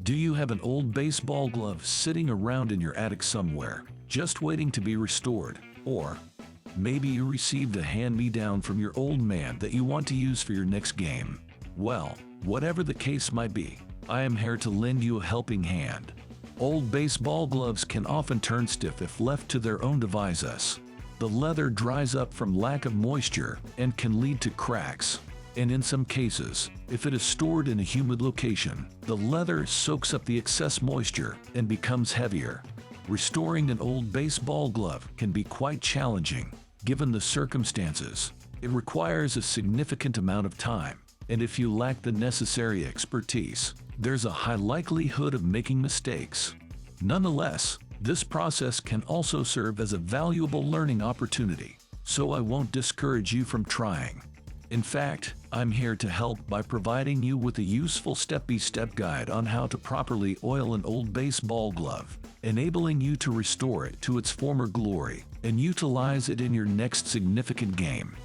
Do you have an old baseball glove sitting around in your attic somewhere, just waiting to be restored? Or maybe you received a hand-me-down from your old man that you want to use for your next game. Well, whatever the case might be, I am here to lend you a helping hand. Old baseball gloves can often turn stiff if left to their own devices. The leather dries up from lack of moisture and can lead to cracks. And in some cases, if it is stored in a humid location, the leather soaks up the excess moisture and becomes heavier. Restoring an old baseball glove can be quite challenging, given the circumstances. It requires a significant amount of time, and if you lack the necessary expertise, there's a high likelihood of making mistakes. Nonetheless, this process can also serve as a valuable learning opportunity, so I won't discourage you from trying. In fact, I'm here to help by providing you with a useful step-by-step guide on how to properly oil an old baseball glove, enabling you to restore it to its former glory and utilize it in your next significant game.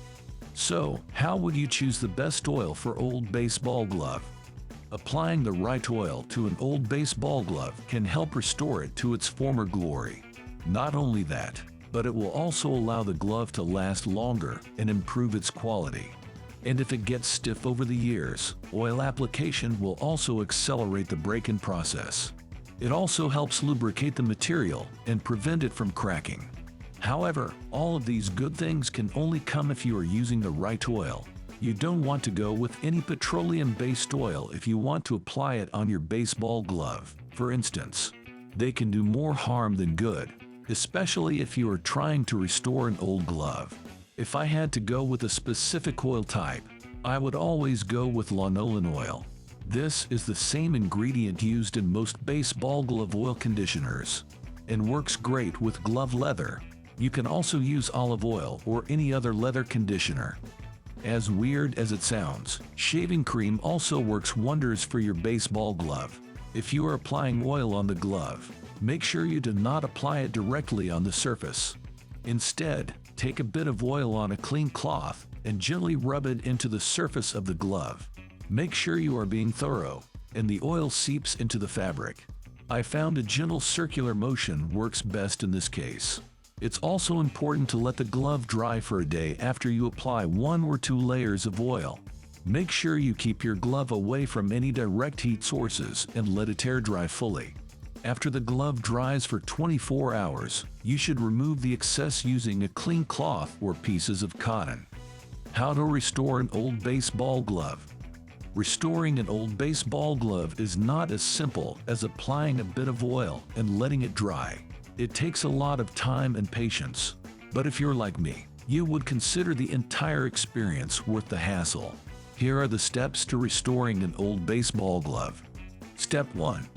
So, how would you choose the best oil for old baseball glove? Applying the right oil to an old baseball glove can help restore it to its former glory. Not only that, but it will also allow the glove to last longer and improve its quality. And if it gets stiff over the years, oil application will also accelerate the break-in process. It also helps lubricate the material and prevent it from cracking. However, all of these good things can only come if you are using the right oil. You don't want to go with any petroleum-based oil if you want to apply it on your baseball glove, for instance. They can do more harm than good, especially if you are trying to restore an old glove. If I had to go with a specific oil type, I would always go with lanolin oil. This is the same ingredient used in most baseball glove oil conditioners and works great with glove leather. You can also use olive oil or any other leather conditioner. As weird as it sounds, shaving cream also works wonders for your baseball glove. If you are applying oil on the glove, make sure you do not apply it directly on the surface. Instead, take a bit of oil on a clean cloth and gently rub it into the surface of the glove. Make sure you are being thorough, and the oil seeps into the fabric. I found a gentle circular motion works best in this case. It's also important to let the glove dry for a day after you apply 1 or 2 layers of oil. Make sure you keep your glove away from any direct heat sources and let it air dry fully. After the glove dries for 24 hours, you should remove the excess using a clean cloth or pieces of cotton. How to restore an old baseball glove? Restoring an old baseball glove is not as simple as applying a bit of oil and letting it dry. It takes a lot of time and patience. But if you're like me, you would consider the entire experience worth the hassle. Here are the steps to restoring an old baseball glove. Step 1.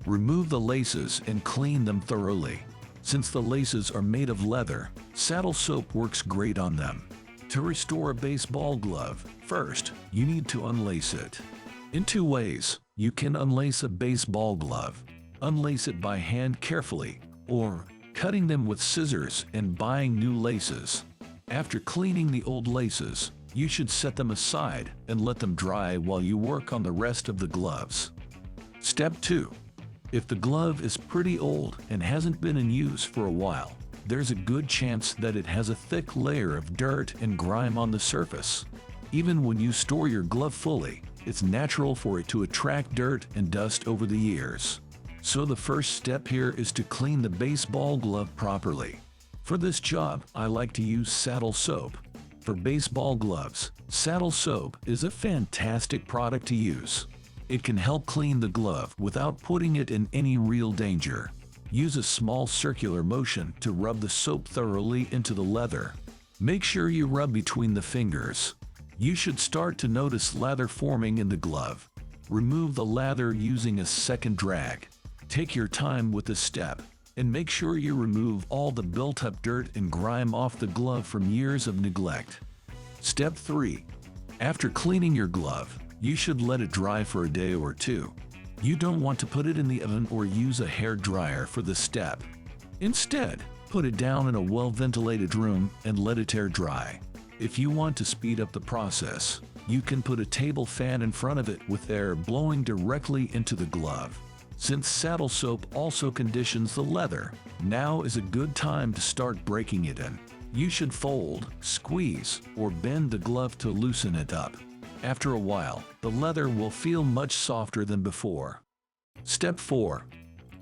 Remove the laces and clean them thoroughly. Since the laces are made of leather, saddle soap works great on them. To restore a baseball glove, first, you need to unlace it. In 2 ways, you can unlace a baseball glove. Unlace it by hand carefully, or cutting them with scissors and buying new laces. After cleaning the old laces, you should set them aside and let them dry while you work on the rest of the gloves. Step 2. If the glove is pretty old and hasn't been in use for a while, there's a good chance that it has a thick layer of dirt and grime on the surface. Even when you store your glove fully, it's natural for it to attract dirt and dust over the years. So the first step here is to clean the baseball glove properly. For this job, I like to use saddle soap. For baseball gloves, saddle soap is a fantastic product to use. It can help clean the glove without putting it in any real danger. Use a small circular motion to rub the soap thoroughly into the leather. Make sure you rub between the fingers. You should start to notice lather forming in the glove. Remove the lather using a second drag. Take your time with this step, and make sure you remove all the built-up dirt and grime off the glove from years of neglect. Step 3. After cleaning your glove, you should let it dry for a day or 2. You don't want to put it in the oven or use a hair dryer for this step. Instead, put it down in a well-ventilated room and let it air dry. If you want to speed up the process, you can put a table fan in front of it with air blowing directly into the glove. Since saddle soap also conditions the leather, now is a good time to start breaking it in. You should fold, squeeze, or bend the glove to loosen it up. After a while, the leather will feel much softer than before. Step 4.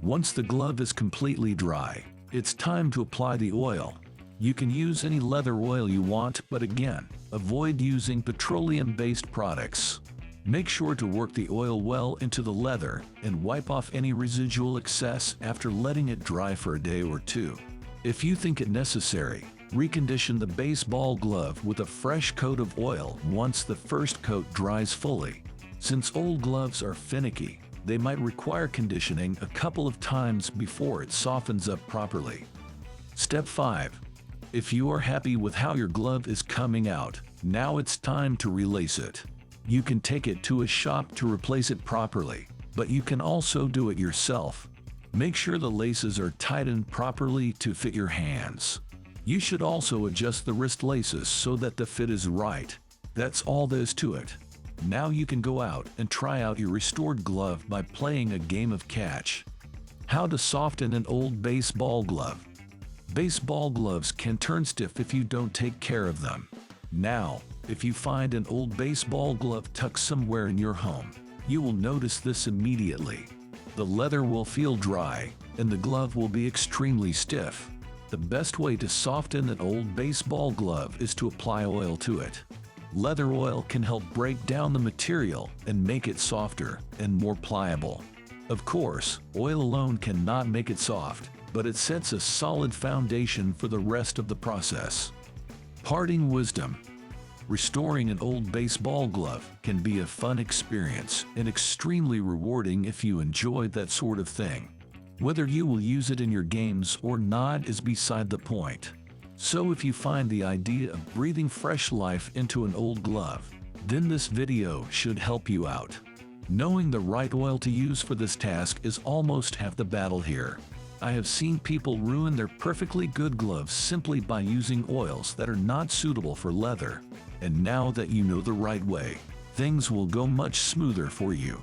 Once the glove is completely dry, it's time to apply the oil. You can use any leather oil you want, but again, avoid using petroleum-based products. Make sure to work the oil well into the leather and wipe off any residual excess after letting it dry for a day or two. If you think it necessary, recondition the baseball glove with a fresh coat of oil once the first coat dries fully. Since old gloves are finicky, they might require conditioning a couple of times before it softens up properly. Step 5. If you are happy with how your glove is coming out, now it's time to relace it. You can take it to a shop to replace it properly, but you can also do it yourself. Make sure the laces are tightened properly to fit your hands. You should also adjust the wrist laces so that the fit is right. That's all there is to it. Now you can go out and try out your restored glove by playing a game of catch. How to soften an old baseball glove. Baseball gloves can turn stiff if you don't take care of them. Now, if you find an old baseball glove tucked somewhere in your home, you will notice this immediately. The leather will feel dry, and the glove will be extremely stiff. The best way to soften an old baseball glove is to apply oil to it. Leather oil can help break down the material and make it softer and more pliable. Of course, oil alone cannot make it soft, but it sets a solid foundation for the rest of the process. Parting wisdom. Restoring an old baseball glove can be a fun experience and extremely rewarding if you enjoy that sort of thing. Whether you will use it in your games or not is beside the point. So if you find the idea of breathing fresh life into an old glove, then this video should help you out. Knowing the right oil to use for this task is almost half the battle here. I have seen people ruin their perfectly good gloves simply by using oils that are not suitable for leather. And now that you know the right way, things will go much smoother for you.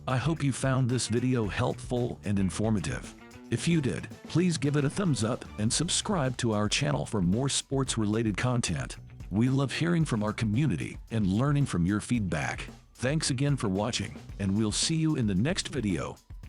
I hope you found this video helpful and informative. If you did, please give it a thumbs up and subscribe to our channel for more sports-related content. We love hearing from our community and learning from your feedback. Thanks again for watching, and we'll see you in the next video.